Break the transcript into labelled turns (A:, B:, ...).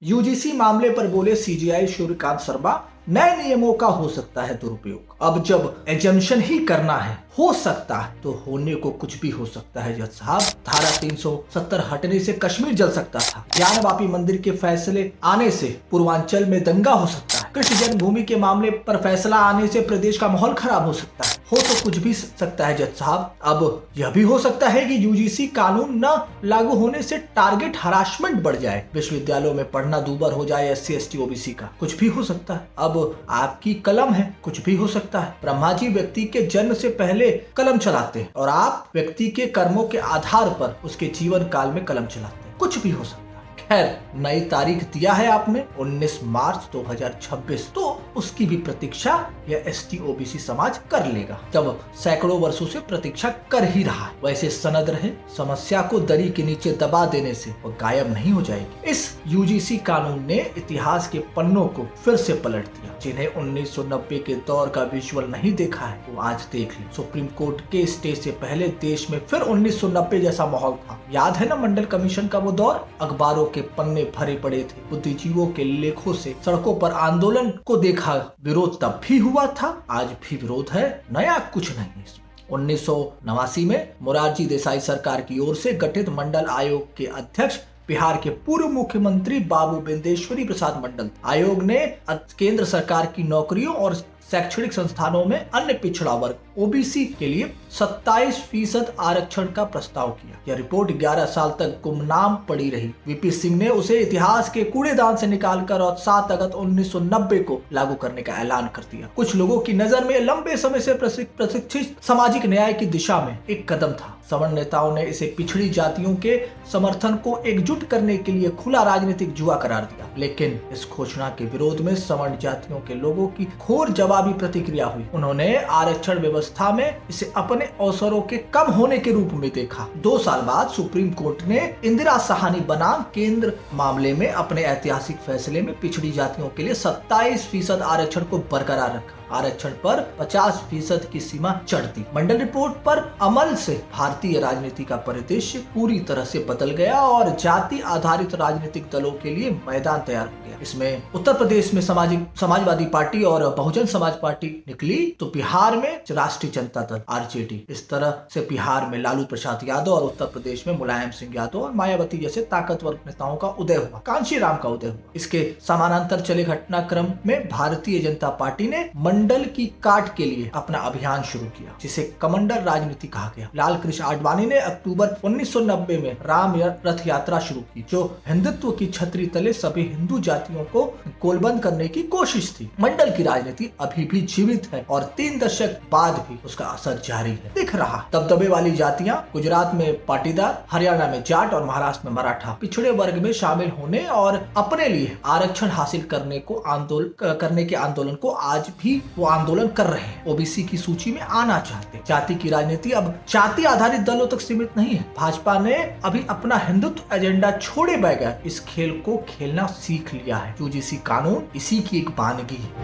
A: UGC मामले पर बोले सीजेआई सूर्यकांत शर्मा, नए नियमों का हो सकता है दुरुपयोग। अब जब एजम्पशन ही करना है, हो सकता है, तो होने को कुछ भी हो सकता है। जज साहब, धारा 370 हटने से कश्मीर जल सकता था। ज्ञानवापी मंदिर के फैसले आने से पूर्वांचल में दंगा हो सकता है। कृष्ण जन्मभूमि के मामले पर फैसला आने से प्रदेश का माहौल खराब हो सकता है। हो तो कुछ भी सकता है जज साहब। अब यह भी हो सकता है कि यूजीसी कानून न लागू होने से टारगेट हरासमेंट बढ़ जाए, विश्वविद्यालयों में पढ़ना दूभर हो जाए एससी एसटी ओबीसी का। कुछ भी हो सकता है। अब आपकी कलम है, कुछ भी हो सकता है। ब्रह्मा जी व्यक्ति के जन्म से पहले कलम चलाते हैं और आप व्यक्ति के कर्मों के आधार पर उसके जीवन काल में कलम चलाते हैं। कुछ भी हो सकता है। खैर, नई तारीख दिया है आपने 19 मार्च 2026, तो उसकी भी प्रतीक्षा यह एसटी ओबीसी समाज कर लेगा, जब सैकड़ों वर्षों से प्रतीक्षा कर ही रहा है। वैसे सनद रहे, समस्या को दरी के नीचे दबा देने से वो गायब नहीं हो जाएगी। इस यूजीसी कानून ने इतिहास के पन्नों को फिर से पलट दिया। जिन्हें 1990 के दौर का विजुअल नहीं देखा है, वो आज देख ले। सुप्रीम कोर्ट के स्टे से पहले देश में फिर 1990 जैसा माहौल था। याद है ना मंडल कमीशन का वो दौर? अखबारों के पन्ने भरे पड़े थे बुद्धिजीवों के लेखों से। सड़कों पर आंदोलन को देखा, विरोध तब भी हुआ था, आज भी विरोध है, नया कुछ नहीं इसमें। 1989 में मोरारजी देसाई सरकार की ओर से गठित मंडल आयोग के अध्यक्ष बिहार के पूर्व मुख्यमंत्री बाबू बिंदेश्वरी प्रसाद मंडल। आयोग ने केंद्र सरकार की नौकरियों और शैक्षणिक संस्थानों में अन्य पिछड़ा वर्ग ओबीसी के लिए 27% आरक्षण का प्रस्ताव किया। यह रिपोर्ट 11 साल तक गुमनाम पड़ी रही। वीपी सिंह ने उसे इतिहास के कूड़ेदान से निकालकर और 7 अगस्त 1990 को लागू करने का ऐलान कर दिया। कुछ लोगों की नजर में लंबे समय से प्रतीक्षित सामाजिक न्याय की दिशा में एक कदम था। सवर्ण नेताओं ने इसे पिछड़ी जातियों के समर्थन को एकजुट करने के लिए खुला राजनीतिक जुआ करार दिया। लेकिन इस घोषणा के विरोध में सवर्ण जातियों के लोगों की घोर जवाबी प्रतिक्रिया हुई। उन्होंने आरक्षण व्यवस्था में इसे अपने अवसरों के कम होने के रूप में देखा। 2 साल बाद सुप्रीम कोर्ट ने इंदिरा साहनी बनाम केंद्र मामले में अपने ऐतिहासिक फैसले में पिछड़ी जातियों के लिए 27% आरक्षण को बरकरार रखा। आरक्षण पर 50% की सीमा चढ़ दी। मंडल रिपोर्ट पर अमल से भारतीय राजनीति का परिदृश्य पूरी तरह से बदल गया और जाति आधारित राजनीतिक दलों के लिए मैदान तैयार हो गया। इसमें उत्तर प्रदेश में समाजवादी पार्टी और बहुजन समाज पार्टी निकली, तो बिहार में राष्ट्रीय जनता दल आरजेडी। इस तरह से बिहार में लालू प्रसाद यादव और उत्तर प्रदेश में मुलायम सिंह यादव और मायावती जैसे ताकतवर नेताओं का उदय हुआ, कांशीराम का उदय हुआ। इसके समानांतर चले घटनाक्रम में भारतीय जनता पार्टी ने मंडल की काट के लिए अपना अभियान शुरू किया, जिसे कमंडल राजनीति कहा गया। लाल कृष्ण आडवाणी ने अक्टूबर 1990 में राम रथ यात्रा शुरू की, जो हिंदुत्व की छतरी तले सभी हिंदू जातियों को गोलबंद करने की कोशिश थी। मंडल की राजनीति अभी भी जीवित है और 3 दशक बाद भी उसका असर जारी है, दिख रहा। दबदबे वाली जातियां गुजरात में पाटीदार, हरियाणा में जाट और महाराष्ट्र में मराठा पिछड़े वर्ग में शामिल होने और अपने लिए आरक्षण हासिल करने के आंदोलन को आज भी वो आंदोलन कर रहे हैं। ओबीसी की सूची में आना चाहते। जाति की राजनीति अब जाति आधारित दलों तक सीमित नहीं है। भाजपा ने अभी अपना हिंदुत्व एजेंडा छोड़े बगैर इस खेल को खेलना सीख लिया है। यूजीसी कानून इसी की एक बानगी है।